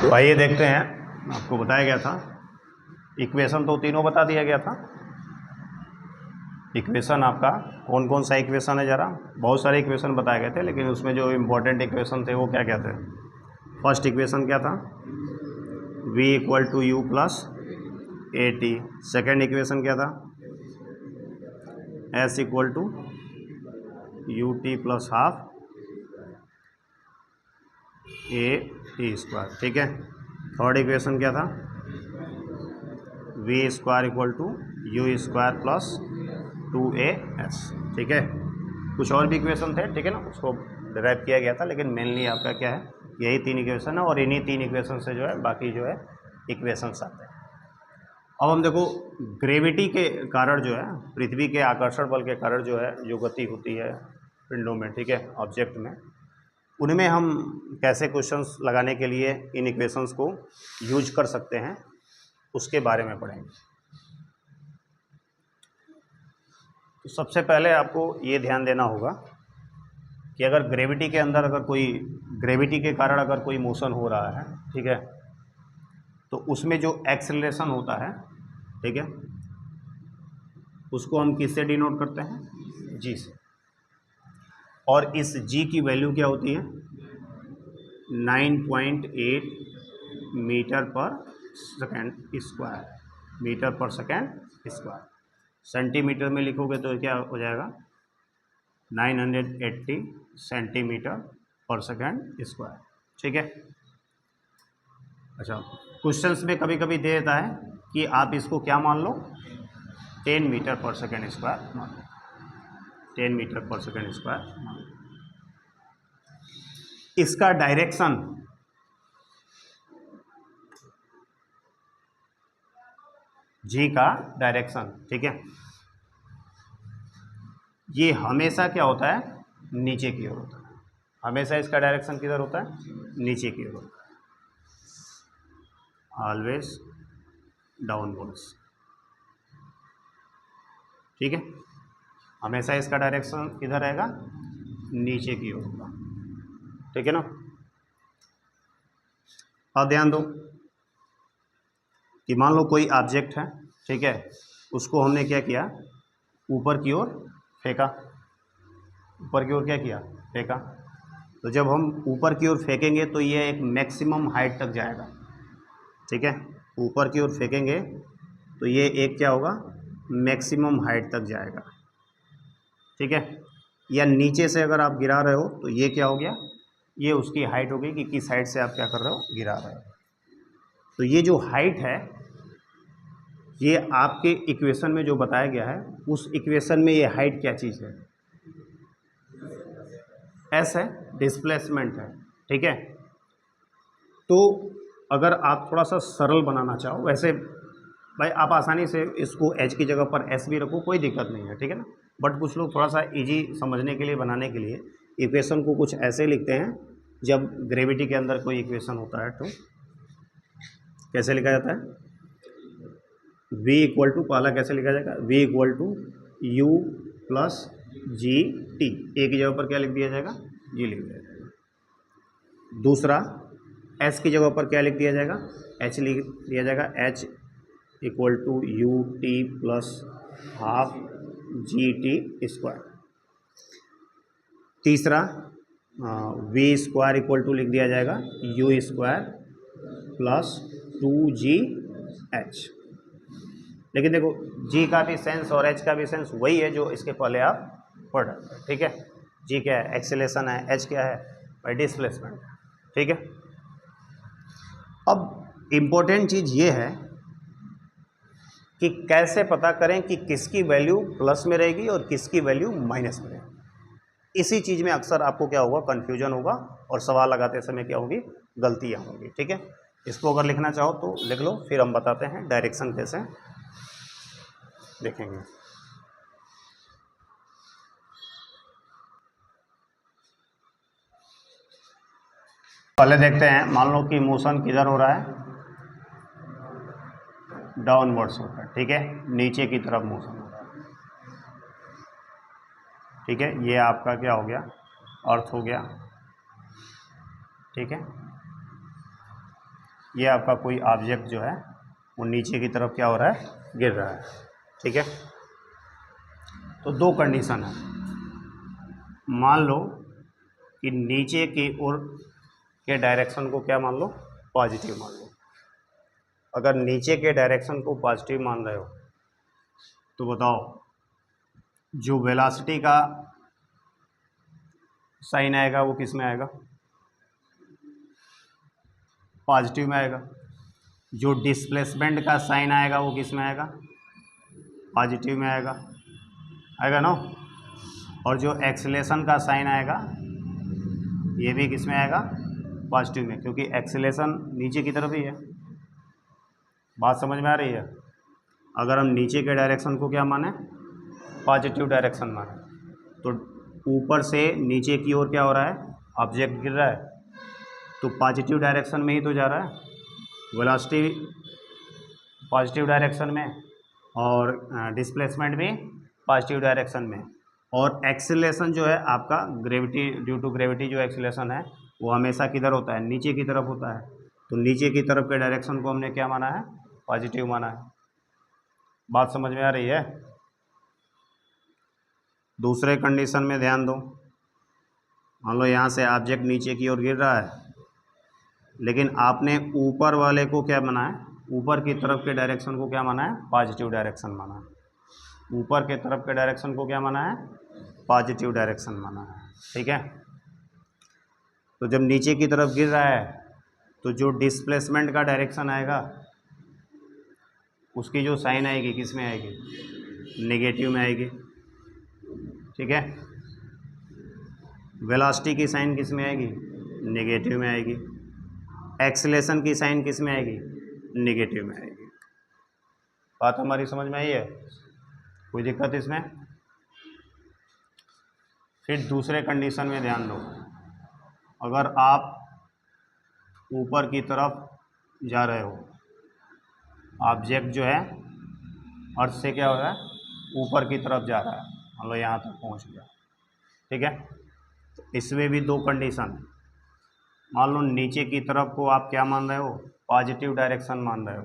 तो आइए देखते हैं, आपको बताया गया था इक्वेशन तो तीनों बता दिया गया था। इक्वेशन आपका कौन कौन सा इक्वेशन है, ज़रा बहुत सारे इक्वेशन बताए गए थे, लेकिन उसमें जो इम्पोर्टेंट इक्वेशन थे वो क्या क्या थे। फर्स्ट इक्वेशन क्या था, v equal to you plus A T. Second equation क्या था, s equal to U T plus half A T square, ठीक है। थर्ड इक्वेशन क्या था, V square equal to U square plus 2as, ठीक है। कुछ और भी इक्वेशन थे, ठीक है ना, उसको डिराइव किया गया था, लेकिन मेनली आपका क्या है, यही तीन इक्वेशन है, और इन्हीं तीन इक्वेशन से जो है बाकी जो है इक्वेशंस आते हैं। अब हम देखो, ग्रेविटी के कारण जो है, पृथ्वी के आकर्षण बल के कारण जो है जो गति होती है पिंडों में, ठीक है, ऑब्जेक्ट में, उनमें हम कैसे क्वेश्चंस लगाने के लिए इन इक्वेशंस को यूज कर सकते हैं, उसके बारे में पढ़ेंगे। तो सबसे पहले आपको ये ध्यान देना होगा कि अगर ग्रेविटी के अंदर अगर कोई ग्रेविटी के कारण अगर कोई मोशन हो रहा है, ठीक है, तो उसमें जो एक्सेलरेशन होता है, ठीक है, उसको हम किससे डिनोट करते हैं, जी से। और इस जी की वैल्यू क्या होती है, 9.8 मीटर पर सेकेंड स्क्वायर, मीटर पर सेकेंड स्क्वायर। सेंटीमीटर में लिखोगे तो क्या हो जाएगा, 980 सेंटीमीटर पर सेकेंड स्क्वायर, ठीक है। अच्छा, क्वेश्चंस में कभी कभी दे देता है कि आप इसको क्या मान लो, 10 मीटर पर सेकेंड स्क्वायर मान लो, 10 मीटर पर सेकेंड स्क्वायर मान लो। इसका डायरेक्शन जी का डायरेक्शन, ठीक है, ये हमेशा क्या होता है, नीचे की ओर होता है। हमेशा इसका डायरेक्शन किधर होता है, नीचे की ओर होता है, ऑलवेज डाउनवर्ड्स, ठीक है। हमेशा इसका डायरेक्शन किधर रहेगा, नीचे की ओर होगा, ठीक है ना। अब ध्यान दो कि मान लो कोई ऑब्जेक्ट है, ठीक है, उसको हमने क्या किया, ऊपर की ओर फेंका, ऊपर की ओर क्या किया, फेंका। तो जब हम ऊपर की ओर फेंकेंगे तो ये एक मैक्सिमम हाइट तक जाएगा, ठीक है। ऊपर की ओर फेंकेंगे तो ये एक क्या होगा, मैक्सिमम हाइट तक जाएगा, ठीक है। या नीचे से अगर आप गिरा रहे हो तो ये क्या हो गया, ये उसकी हाइट हो गई कि किस हाइट से आप क्या कर रहे हो, गिरा रहे हो। तो ये जो हाइट है, ये आपके इक्वेशन में जो बताया गया है, उस इक्वेशन में ये हाइट क्या चीज़ है, एस है, डिस्प्लेसमेंट है, ठीक है। तो अगर आप थोड़ा सा सरल बनाना चाहो, वैसे भाई आप आसानी से इसको एच की जगह पर एस भी रखो, कोई दिक्कत नहीं है, ठीक है ना। बट कुछ लोग थोड़ा सा इजी समझने के लिए, बनाने के लिए इक्वेशन को कुछ ऐसे लिखते हैं, जब ग्रेविटी के अंदर कोई इक्वेशन होता है तो कैसे लिखा जाता है, v इक्वल टू, पहला कैसे लिखा जाएगा, v equal to you plus g t, a की जगह पर क्या लिख दिया जाएगा, जी लिख दिया जाएगा। दूसरा, s की जगह पर क्या लिख दिया जाएगा, h लिख दिया जाएगा, h equal to U T plus half G T square. तीसरा, v स्क्वायर इक्वल टू लिख दिया जाएगा यू स्क्वायर प्लस 2gh। लेकिन देखो, g का भी सेंस और h का भी सेंस वही है जो इसके पहले आप पढ़ रहे थे, ठीक है। g क्या है, एक्सेलेरेशन है, h क्या है, बाय डिस्प्लेसमेंट, ठीक है। अब इम्पोर्टेंट चीज़ ये है कि कैसे पता करें कि किसकी वैल्यू प्लस में रहेगी और किसकी वैल्यू माइनस में रहेगी। इसी चीज़ में अक्सर आपको क्या होगा, कन्फ्यूजन होगा, और सवाल लगाते समय क्या होगी, गलतियाँ होंगी, ठीक है। इसको अगर लिखना चाहो तो लिख लो, फिर हम बताते हैं डायरेक्शन कैसे देखेंगे। पहले देखते हैं, मान लो कि मोशन किधर हो रहा है, डाउनवर्ड्स होता है, ठीक है, नीचे की तरफ मोशन हो रहा है, ठीक है। ये आपका क्या हो गया, अर्थ हो गया, ठीक है। ये आपका कोई ऑब्जेक्ट जो है वो नीचे की तरफ क्या हो रहा है, गिर रहा है। ठीक है, तो दो कंडीशन है। मान लो कि नीचे की ओर के डायरेक्शन को क्या मान लो, पॉजिटिव मान लो। अगर नीचे के डायरेक्शन को पॉजिटिव मान रहे हो तो बताओ जो वेलोसिटी का साइन आएगा वो किस में आएगा, पॉजिटिव में आएगा। जो डिस्प्लेसमेंट का साइन आएगा वो किस में आएगा, पॉजिटिव में आएगा, आएगा ना। और जो एक्सीलरेशन का साइन आएगा ये भी किस में आएगा, पॉजिटिव में, क्योंकि एक्सीलरेशन नीचे की तरफ ही है। बात समझ में आ रही है। अगर हम नीचे के डायरेक्शन को क्या माने, पॉजिटिव डायरेक्शन माने, तो ऊपर से नीचे की ओर क्या हो रहा है, ऑब्जेक्ट गिर रहा है, तो पॉजिटिव डायरेक्शन में ही तो जा रहा है, वेलोसिटी पॉजिटिव डायरेक्शन में और डिस्प्लेसमेंट भी पॉजिटिव डायरेक्शन में। और एक्सीलरेशन जो है आपका ग्रेविटी, ड्यू टू ग्रेविटी जो एक्सीलरेशन है वो हमेशा किधर होता है, नीचे की तरफ होता है। तो नीचे की तरफ के डायरेक्शन को हमने क्या माना है, पॉजिटिव माना है। बात समझ में आ रही है। दूसरे कंडीशन में ध्यान दो। मान लो यहाँ से ऑब्जेक्ट नीचे की ओर गिर रहा है, लेकिन आपने ऊपर वाले को क्या माना है, ऊपर की तरफ के डायरेक्शन को क्या माना है, पॉजिटिव डायरेक्शन माना है। ऊपर के तरफ के डायरेक्शन को क्या माना है, पॉजिटिव डायरेक्शन माना है। ठीक है, तो जब नीचे की तरफ गिर रहा है तो जो डिस्प्लेसमेंट का डायरेक्शन आएगा उसकी जो साइन आएगी किस में आएगी, नेगेटिव में आएगी। ठीक है, वेलोसिटी की साइन किस में आएगी, नेगेटिव में आएगी। एक्सीलरेशन की साइन किस में आएगी, नेगेटिव में आएगी। बात हमारी समझ में आई है, कोई दिक्कत इसमें। फिर दूसरे कंडीशन में ध्यान दो। अगर आप ऊपर की तरफ जा रहे हो, ऑब्जेक्ट जो है अर्थ से क्या हो रहा है, ऊपर की तरफ जा रहा है, मान लो यहाँ तक पहुँच गया। ठीक है, तो इसमें भी दो कंडीशन। मान लो नीचे की तरफ को आप क्या मान रहे हो, पॉजिटिव डायरेक्शन मान रहे हो।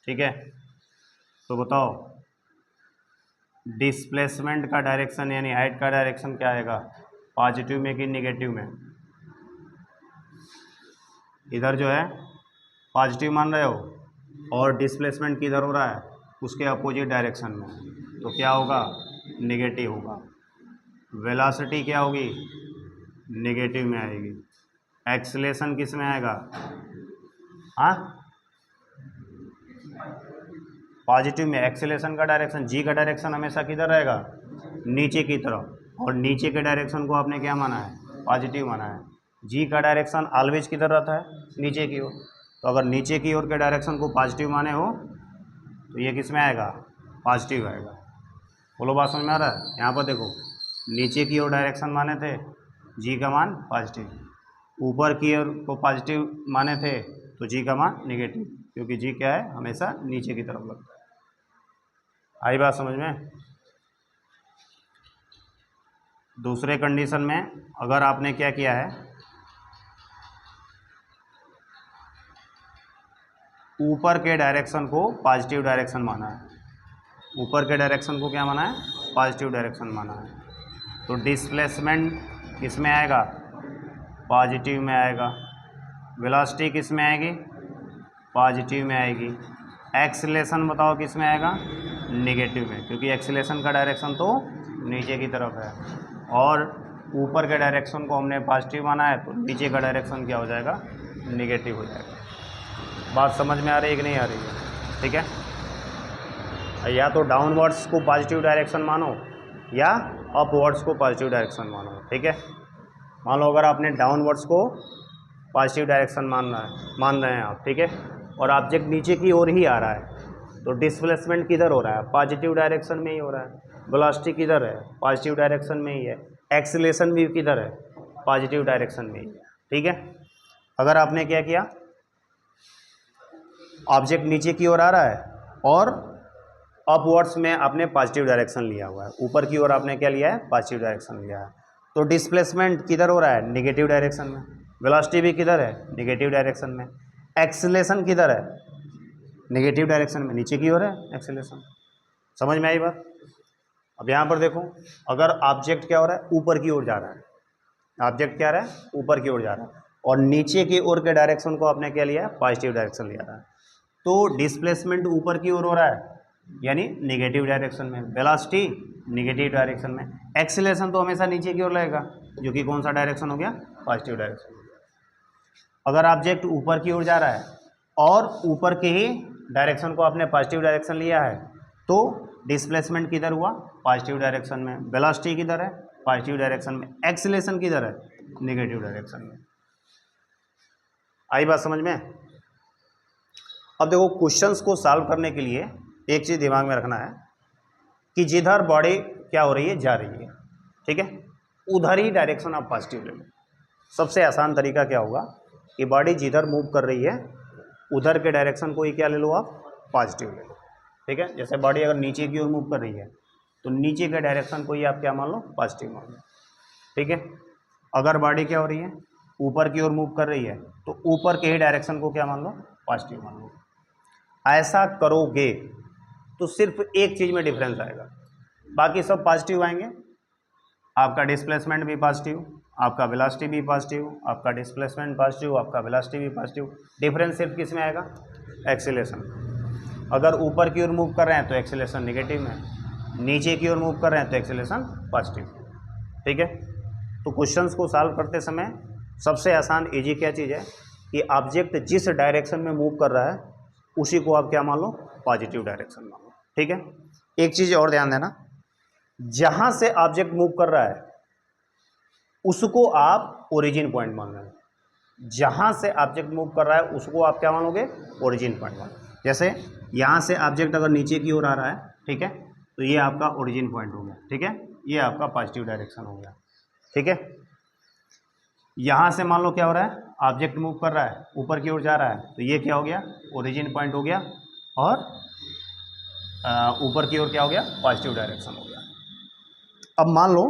ठीक है, तो बताओ डिस्प्लेसमेंट का डायरेक्शन यानी हाइट का डायरेक्शन क्या आएगा, पॉजिटिव में कि निगेटिव में। इधर जो है पॉजिटिव मान रहे हो और डिस्प्लेसमेंट किधर हो रहा है, उसके अपोजिट डायरेक्शन में, तो क्या होगा, निगेटिव होगा। वेलोसिटी क्या होगी, निगेटिव में आएगी। एक्सीलरेशन किस में आएगा, हाँ पॉजिटिव में। एक्सीलरेशन का डायरेक्शन, जी का डायरेक्शन हमेशा किधर रहेगा, नीचे की तरफ, और नीचे के डायरेक्शन को आपने क्या माना है, पॉजिटिव माना है। जी का डायरेक्शन ऑलवेज किधर रहता है, नीचे की ओर। तो अगर नीचे की ओर के डायरेक्शन को पॉजिटिव माने हो तो ये किस में आएगा, पॉजिटिव आएगा। बोलो बात समझ में आ रहा है। यहाँ पर देखो, नीचे की ओर डायरेक्शन माने थे, जी का मान पॉजिटिव। ऊपर की ओर को पॉजिटिव माने थे तो जी का मान नेगेटिव, क्योंकि जी क्या है, हमेशा नीचे की तरफ लगता है। आई बात समझ में। दूसरे कंडीशन में अगर आपने क्या किया है, ऊपर के डायरेक्शन को पॉजिटिव डायरेक्शन माना है, ऊपर के डायरेक्शन को क्या माना है, पॉजिटिव डायरेक्शन माना है, तो डिस्प्लेसमेंट किस में आएगा, पॉजिटिव में आएगा। वेलोसिटी किस में आएगी, पॉजिटिव में आएगी। एक्सीलरेशन बताओ किस में आएगा, नेगेटिव में, क्योंकि एक्सीलरेशन का डायरेक्शन तो नीचे की तरफ है और ऊपर के डायरेक्शन को हमने पॉजिटिव माना है, तो नीचे का डायरेक्शन क्या हो जाएगा, नेगेटिव हो जाएगा। बात समझ में आ रही है कि नहीं आ रही है। ठीक है, या तो डाउनवर्ड्स को पॉजिटिव डायरेक्शन मानो या अपवर्ड्स को पॉजिटिव डायरेक्शन मानो। ठीक है, मान लो अगर आपने डाउनवर्ड्स को पॉजिटिव डायरेक्शन मान रहे हैं आप, ठीक है, और ऑब्जेक्ट नीचे की ओर ही आ रहा है, तो डिस्प्लेसमेंट किधर हो रहा है, पॉजिटिव डायरेक्शन में ही हो रहा है। वेलोसिटी किधर है, पॉजिटिव डायरेक्शन में ही है। एक्सीलरेशन भी किधर है, पॉजिटिव डायरेक्शन में ही है। ठीक है, अगर आपने क्या किया, ऑब्जेक्ट नीचे की ओर आ रहा है और अपवर्ड्स में आपने पॉजिटिव डायरेक्शन लिया हुआ है, ऊपर की ओर आपने क्या लिया है, पॉजिटिव डायरेक्शन लिया है, तो डिस्प्लेसमेंट किधर हो रहा है, नेगेटिव डायरेक्शन में। वेलोसिटी भी किधर है, नेगेटिव डायरेक्शन में। एक्सेलेरेशन किधर है, नेगेटिव डायरेक्शन में, नीचे की ओर है एक्सेलेरेशन। समझ में आई बात? अब यहाँ पर देखो, अगर ऑब्जेक्ट क्या हो रहा है, ऊपर की ओर जा रहा है, ऑब्जेक्ट क्या रहा है, ऊपर की ओर जा रहा है, और नीचे की ओर के डायरेक्शन को आपने क्या लिया है, पॉजिटिव डायरेक्शन लिया रहा है, तो डिस्प्लेसमेंट ऊपर की ओर हो रहा है, यानी नेगेटिव डायरेक्शन में, वेलोसिटी नेगेटिव डायरेक्शन में, एक्सेलरेशन तो हमेशा नीचे की ओर लगेगा, जो कि कौन सा डायरेक्शन हो गया, पॉजिटिव डायरेक्शन हो गया। अगर ऑब्जेक्ट ऊपर की ओर जा रहा है और ऊपर के ही डायरेक्शन को आपने पॉजिटिव डायरेक्शन लिया है, तो डिस्प्लेसमेंट किधर हुआ, पॉजिटिव डायरेक्शन में, वेलोसिटी किधर है, पॉजिटिव डायरेक्शन में, एक्सेलरेशन किधर है, नेगेटिव डायरेक्शन में। आई बात समझ में? अब देखो, क्वेश्चंस को सॉल्व करने के लिए एक चीज़ दिमाग में रखना है कि जिधर बॉडी क्या हो रही है, जा रही है, ठीक है, उधर ही डायरेक्शन आप पॉजिटिव ले लो। सबसे आसान तरीका क्या होगा कि बॉडी जिधर मूव कर रही है उधर के डायरेक्शन को ही क्या ले लो, आप पॉजिटिव ले लो, ठीक है। जैसे बॉडी अगर नीचे की ओर मूव कर रही है तो नीचे के डायरेक्शन को ही आप क्या मान लो, पॉजिटिव मान लो, ठीक है। अगर बॉडी क्या हो रही है, ऊपर की ओर मूव कर रही है तो ऊपर के ही डायरेक्शन को क्या मान लो, पॉजिटिव मान लो। ऐसा करोगे तो सिर्फ एक चीज़ में डिफरेंस आएगा, बाकी सब पॉजिटिव आएंगे, आपका डिस्प्लेसमेंट भी पॉजिटिव, आपका वेलोसिटी भी पॉजिटिव, आपका डिस्प्लेसमेंट पॉजिटिव, आपका वेलोसिटी भी पॉजिटिव। डिफरेंस सिर्फ किस में आएगा, एक्सेलरेशन। अगर ऊपर की ओर मूव कर रहे हैं तो एक्सेलरेशन नेगेटिव में, नीचे की ओर मूव कर रहे हैं तो एक्सेलरेशन पॉजिटिव, ठीक है। तो क्वेश्चंस को सॉल्व करते समय सबसे आसान इजी क्या चीज़ है कि ऑब्जेक्ट जिस डायरेक्शन में मूव कर रहा है उसी को आप क्या मान लो, पॉजिटिव डायरेक्शन मान लो, ठीक है। एक चीज़ और ध्यान देना, जहां से ऑब्जेक्ट मूव कर रहा है उसको आप ओरिजिन पॉइंट मान लेना, जहां से ऑब्जेक्ट मूव कर रहा है उसको आप क्या मानोगे, ओरिजिन पॉइंट मान। जैसे यहां से ऑब्जेक्ट अगर नीचे की ओर आ रहा है, ठीक है, तो ये आपका ओरिजिन पॉइंट हो गया, ठीक है, ये आपका पॉजिटिव डायरेक्शन हो गया, ठीक है। यहां से मान लो क्या हो रहा है, ऑब्जेक्ट मूव कर रहा है, ऊपर की ओर जा रहा है, तो ये क्या हो गया, ओरिजिन पॉइंट हो गया, और ऊपर की ओर क्या हो गया, पॉजिटिव डायरेक्शन हो गया। अब मान लो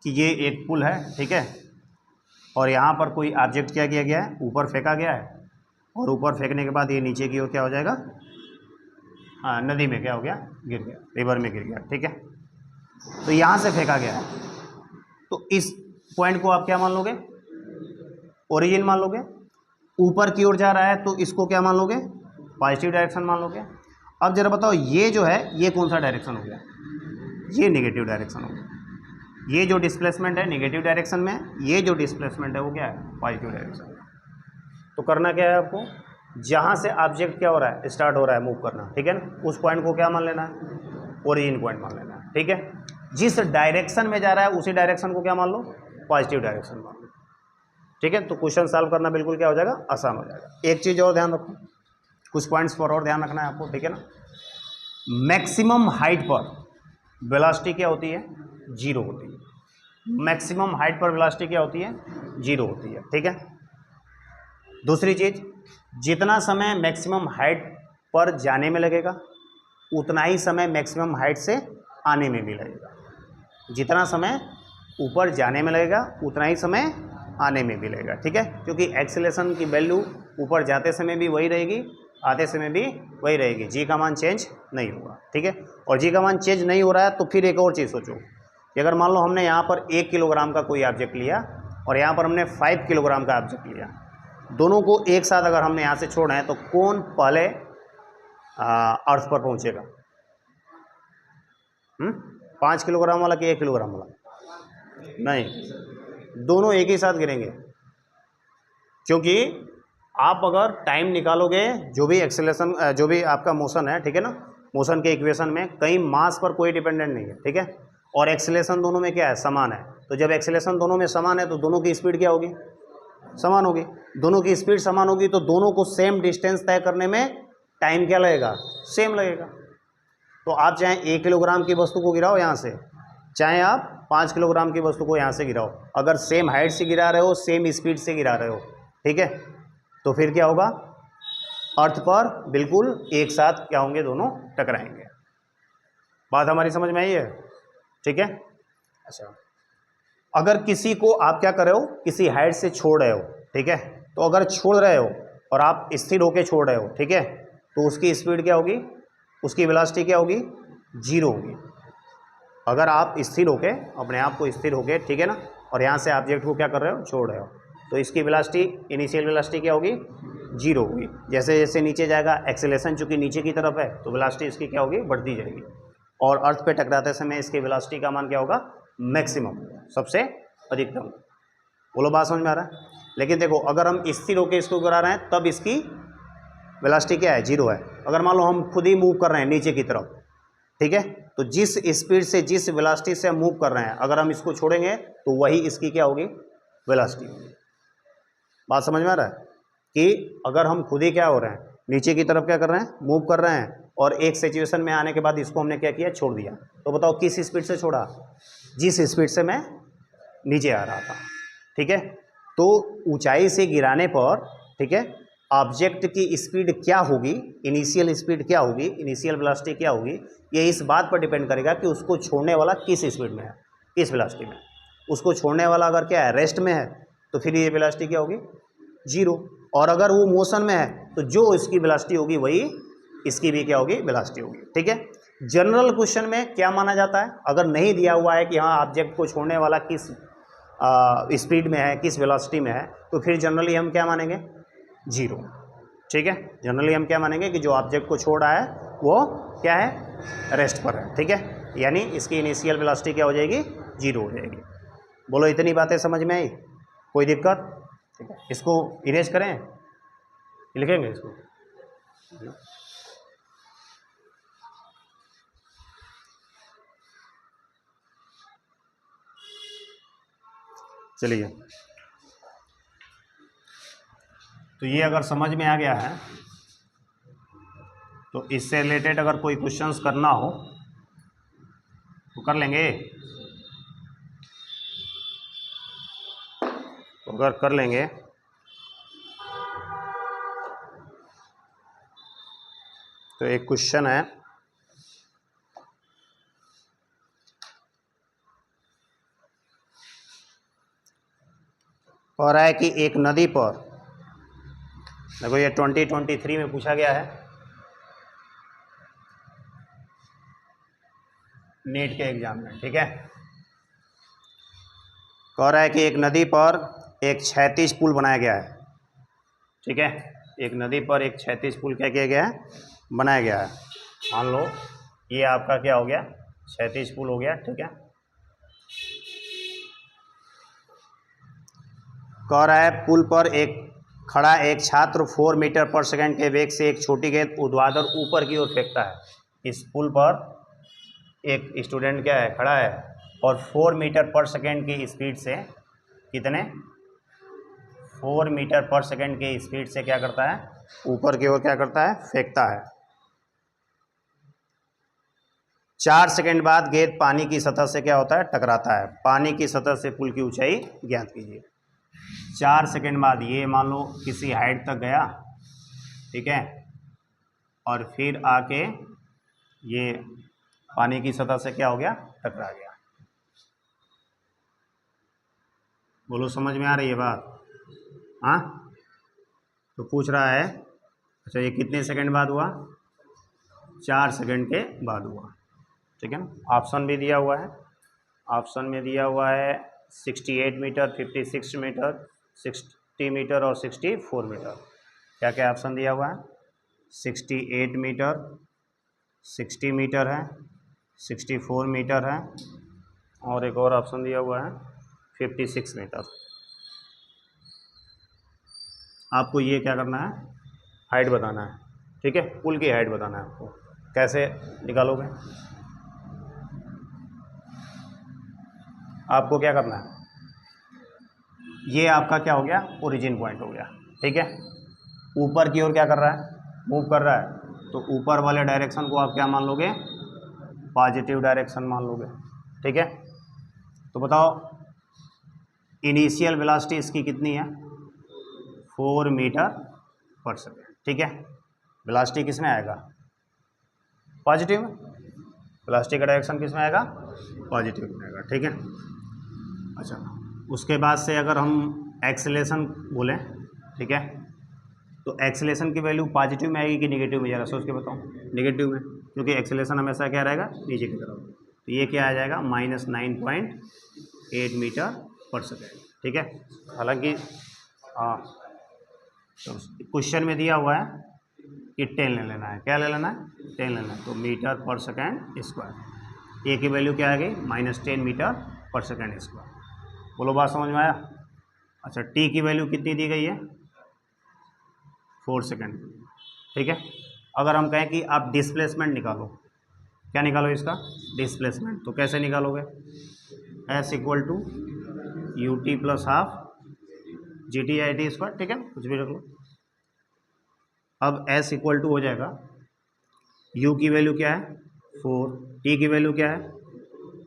कि ये एक पुल है, ठीक है, और यहाँ पर कोई ऑब्जेक्ट क्या किया गया है, ऊपर फेंका गया है, और ऊपर फेंकने के बाद ये नीचे की ओर क्या हो जाएगा, नदी में क्या हो गया, गिर गया, रिवर में गिर गया, ठीक है। तो यहाँ से फेंका गया है, तो इस पॉइंट को आप क्या मान लोगे, ओरिजिन मान लोगे। ऊपर की ओर जा रहा है तो इसको क्या मान लोगे, पॉजिटिव डायरेक्शन मान लोगे। अब जरा बताओ, ये जो है ये कौन सा डायरेक्शन हो गया, ये नेगेटिव डायरेक्शन हो गया। ये जो डिस्प्लेसमेंट है नेगेटिव डायरेक्शन में, ये जो डिस्प्लेसमेंट है वो क्या है, पॉजिटिव डायरेक्शन में। तो करना क्या है आपको, जहाँ से ऑब्जेक्ट क्या हो रहा है, स्टार्ट हो रहा है मूव करना, ठीक है ना, उस पॉइंट को क्या मान लेना है, ओरिजिन पॉइंट मान लेना है, ठीक है। जिस डायरेक्शन में जा रहा है उसी डायरेक्शन को क्या मान लो, पॉजिटिव डायरेक्शन मान लो, ठीक है। तो क्वेश्चन सॉल्व करना बिल्कुल क्या हो जाएगा, आसान हो जाएगा। एक चीज़ और ध्यान रखो, कुछ पॉइंट्स पर और ध्यान रखना है आपको, ठीक है ना। मैक्सिमम हाइट पर वेलोसिटी क्या होती है, जीरो होती है। मैक्सिमम हाइट पर वेलोसिटी क्या होती है, जीरो होती है, ठीक है। दूसरी चीज, जितना समय मैक्सिमम हाइट पर जाने में लगेगा उतना ही समय मैक्सिमम हाइट से आने में भी लगेगा। जितना समय ऊपर जाने में लगेगा उतना ही समय आने में भी लगेगा, ठीक है, क्योंकि एक्सेलरेशन की वैल्यू ऊपर जाते समय भी वही रहेगी, आते समय भी वही रहेगी, जी का मान चेंज नहीं होगा, ठीक है। और जी का मान चेंज नहीं हो रहा है तो फिर एक और चीज़ सोचो कि अगर मान लो हमने यहाँ पर 1 किलोग्राम का कोई ऑब्जेक्ट लिया और यहाँ पर हमने 5 किलोग्राम का ऑब्जेक्ट लिया, दोनों को एक साथ अगर हमने यहाँ से छोड़ा है तो कौन पहले अर्थ पर पहुँचेगा, 5 किलोग्राम वाला कि 1 किलोग्राम वाला? नहीं, दोनों एक ही साथ गिरेंगे, क्योंकि आप अगर टाइम निकालोगे, जो भी एक्सेलरेशन जो भी आपका मोशन है, ठीक है ना, मोशन के इक्वेशन में कहीं मास पर कोई डिपेंडेंट नहीं है, ठीक है, और एक्सेलरेशन दोनों में क्या है, समान है। तो जब एक्सेलरेशन दोनों में समान है तो दोनों की स्पीड क्या होगी, समान होगी। दोनों की स्पीड समान होगी तो दोनों को सेम डिस्टेंस तय करने में टाइम क्या लगेगा, सेम लगेगा। तो आप चाहे 1 किलोग्राम की वस्तु को गिराओ यहाँ से, चाहे आप 5 किलोग्राम की वस्तु को यहाँ से गिराओ, अगर सेम हाइट से गिरा रहे हो, सेम स्पीड से गिरा रहे हो, ठीक है, तो फिर क्या होगा, अर्थ पर बिल्कुल एक साथ क्या होंगे, दोनों टकराएंगे। बात हमारी समझ में आई है, ठीक है। अच्छा, अगर किसी को आप क्या कर रहे हो, किसी हाइट से छोड़ रहे हो, ठीक है। तो अगर छोड़ रहे हो और आप स्थिर होके छोड़ रहे हो, ठीक है, तो उसकी स्पीड क्या होगी, उसकी वेलोसिटी क्या होगी, 0 होगी। अगर आप स्थिर होके, अपने आप को स्थिर होके, ठीक है ना, और यहाँ से ऑब्जेक्ट को क्या कर रहे हो, छोड़ रहे हो, तो इसकी वेलोसिटी, इनिशियल वेलोसिटी क्या होगी, 0 होगी। जैसे जैसे नीचे जाएगा, एक्सेलेरेशन चूंकि नीचे की तरफ है, तो वेलोसिटी इसकी क्या होगी, बढ़ती जाएगी। और अर्थ पे टकराते समय इसकी वेलोसिटी का मान क्या होगा, मैक्सिमम, सबसे अधिकतम। बोलो बात समझ में आ रहा है। लेकिन देखो अगर हम स्थिर होकर इसको गिरा रहे हैं तब इसकी वेलोसिटी क्या है, 0 है। अगर मान लो हम खुद ही मूव कर रहे हैं नीचे की तरफ, ठीक है, तो जिस स्पीड से, जिस वेलोसिटी से हम मूव कर रहे हैं, अगर हम इसको छोड़ेंगे तो वही इसकी क्या होगी, वेलोसिटी होगी। बात समझ में आ रहा है कि अगर हम खुद ही क्या हो रहे हैं, नीचे की तरफ क्या कर रहे हैं, मूव कर रहे हैं, और एक सिचुएशन में आने के बाद इसको हमने क्या किया, छोड़ दिया, तो बताओ किस स्पीड से छोड़ा, जिस स्पीड से मैं नीचे आ रहा था, ठीक है। तो ऊंचाई से गिराने पर, ठीक है, ऑब्जेक्ट की स्पीड क्या होगी, इनिशियल स्पीड क्या होगी, इनिशियल वेलोसिटी क्या होगी, ये इस बात पर डिपेंड करेगा कि उसको छोड़ने वाला किस स्पीड में है, किस वेलोसिटी में। उसको छोड़ने वाला अगर क्या है, रेस्ट में है, तो फिर ये वेलोसिटी क्या होगी, 0। और अगर वो मोशन में है तो जो इसकी वेलोसिटी होगी वही इसकी भी क्या होगी, वेलोसिटी होगी, ठीक है। जनरल क्वेश्चन में क्या माना जाता है, अगर नहीं दिया हुआ है कि हाँ ऑब्जेक्ट को छोड़ने वाला किस स्पीड में है, किस वेलोसिटी में है, तो फिर जनरली हम क्या मानेंगे, 0, ठीक है। जनरली हम क्या मानेंगे कि जो ऑब्जेक्ट को छोड़ रहा है वो क्या है, रेस्ट पर है, ठीक है, यानी इसकी इनिशियल वेलोसिटी क्या हो जाएगी, 0 हो जाएगी। बोलो इतनी बातें समझ में आई, कोई दिक्कत, ठीक है। इसको इरेज करें, लिखेंगे इसको, चलिए। तो ये अगर समझ में आ गया है तो इससे रिलेटेड अगर कोई क्वेश्चंस करना हो तो कर लेंगे, तो अगर कर लेंगे तो एक क्वेश्चन है, कह रहा है कि एक नदी पर, देखो ये 2023 में पूछा गया है नीट के एग्जाम में, ठीक है। कह रहा है कि एक नदी पर एक क्षैतिज पुल बनाया गया है, ठीक है। एक नदी पर एक क्षैतिज पुल क्या किया गया है, बनाया गया है। मान लो ये आपका क्या हो गया, क्षैतिज पुल हो गया, ठीक है। कह रहा है पुल पर एक खड़ा एक छात्र 4 मीटर पर सेकंड के वेग से एक छोटी गेंद ऊर्ध्वाधर ऊपर की ओर फेंकता है। इस पुल पर एक स्टूडेंट क्या है, खड़ा है, और 4 मीटर पर सेकंड की स्पीड से, कितने, 4 मीटर पर सेकंड की स्पीड से क्या करता है, ऊपर की ओर क्या करता है, फेंकता है। 4 सेकंड बाद गेंद पानी की सतह से क्या होता है, टकराता है। पानी की सतह से पुल की ऊंचाई ज्ञात कीजिए। 4 सेकंड बाद ये मान लो किसी हाइट तक गया, ठीक है, और फिर आके ये पानी की सतह से क्या हो गया, टकरा गया। बोलो समझ में आ रही है बात, हाँ। तो पूछ रहा है, अच्छा ये कितने सेकंड बाद हुआ, 4 सेकंड के बाद हुआ, ठीक है ना। ऑप्शन भी दिया हुआ है, ऑप्शन में दिया हुआ है 68 मीटर, 56 मीटर, 60 मीटर और 64 मीटर। क्या क्या ऑप्शन दिया हुआ है, 68 मीटर, 60 मीटर है, 64 मीटर है, और एक और ऑप्शन दिया हुआ है 56 मीटर। आपको ये क्या करना है, हाइट बताना है, ठीक है, पुल की हाइट बताना है आपको। कैसे निकालोगे, आपको क्या करना है, ये आपका क्या हो गया, ओरिजिन पॉइंट हो गया, ठीक है। ऊपर की ओर क्या कर रहा है, मूव कर रहा है, तो ऊपर वाले डायरेक्शन को आप क्या मान लोगे, पॉजिटिव डायरेक्शन मान लोगे, ठीक है। तो बताओ इनिशियल वेलोसिटी इसकी कितनी है, 4 मीटर पर सेकेंड, ठीक है। वेलोसिटी किस में आएगा, पॉजिटिव में, वेलोसिटी का डायरेक्शन किस में आएगा, पॉजिटिव में आएगा, ठीक है। अच्छा उसके बाद से अगर हम एक्सेलेरेशन बोलें, ठीक है, तो एक्सेलेरेशन की वैल्यू पॉजिटिव में आएगी कि नेगेटिव में, ज़रा सोच के बताओ। नेगेटिव में, क्योंकि एक्सेलेरेशन हमेशा क्या रहेगा, नीचे की तरफ। तो ये क्या आ जाएगा, -9.8 मीटर पर सेकेंड, ठीक है। हालांकि हाँ, तो क्वेश्चन में दिया हुआ है कि 10 ले लेना है, क्या ले लेना है, 10 लेना है, तो मीटर पर सेकेंड स्क्वायर। ए की वैल्यू क्या आ गई, -10 मीटर पर सेकेंड स्क्वायर। बोलो बात समझ में आया। अच्छा, टी की वैल्यू कितनी दी गई है, 4 सेकेंड, ठीक है। अगर हम कहें कि आप डिस्प्लेसमेंट निकालो, क्या निकालो इसका, डिस्प्लेसमेंट, तो कैसे निकालोगे, S equal to U T plus half G T I T square, ठीक है, कुछ भी रख लो। अब S इक्वल टू हो जाएगा, U की वैल्यू क्या है 4, T की वैल्यू क्या है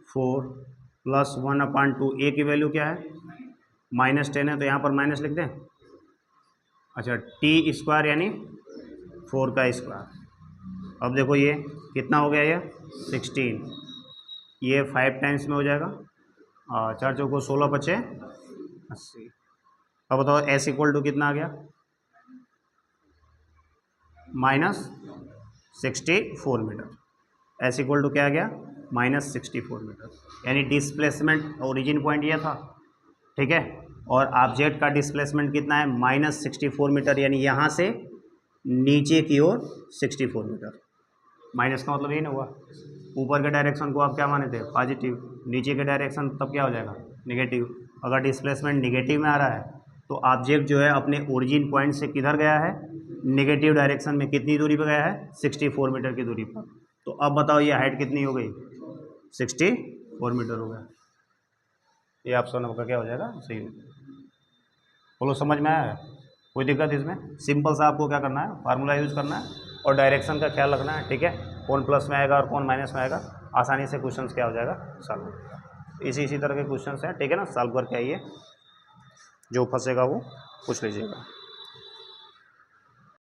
4 प्लस 1/2, A की वैल्यू क्या है -10 है, तो यहाँ पर माइनस लिख दें। अच्छा, टी स्क्वायर यानी 4 का स्क्वायर। अब देखो ये कितना हो गया, ये 16, ये 5 टाइम्स में हो जाएगा, 4 चौको 16 बचे 80। अब बताओ S इक्वल टू कितना आ गया, -64 मीटर। S इक्वल टू क्या आ गया, -64 मीटर, यानी डिस्प्लेसमेंट ओरिजिन पॉइंट ये था, ठीक है, और ऑब्जेक्ट का डिस्प्लेसमेंट कितना है, -64 मीटर, यानी यहाँ से नीचे की ओर 64 मीटर। माइनस का मतलब ये ना हुआ, ऊपर के डायरेक्शन को आप क्या माने थे, पॉजिटिव, नीचे के डायरेक्शन तब क्या हो जाएगा, नेगेटिव। अगर डिस्प्लेसमेंट नेगेटिव में आ रहा है तो ऑब्जेक्ट जो है अपने ओरिजिन पॉइंट से किधर गया है, नेगेटिव डायरेक्शन में, कितनी दूरी पर गया है, 64 मीटर की दूरी पर। तो अब बताओ ये हाइट कितनी हो गई, 64 मीटर हो गया। ये ऑप्शन नंबर क्या हो जाएगा, सही। बोलो समझ में आया है, कोई दिक्कत इसमें। सिंपल सा आपको क्या करना है, फार्मूला यूज़ करना है और डायरेक्शन का ख्याल रखना है, ठीक है। कौन प्लस में आएगा और कौन माइनस में आएगा, आसानी से क्वेश्चन क्या हो जाएगा, सॉल्व हो जाएगा। इसी तरह के क्वेश्चन हैं, ठीक है ना, सॉल्व करके आइए, जो फंसेगा वो पूछ लीजिएगा।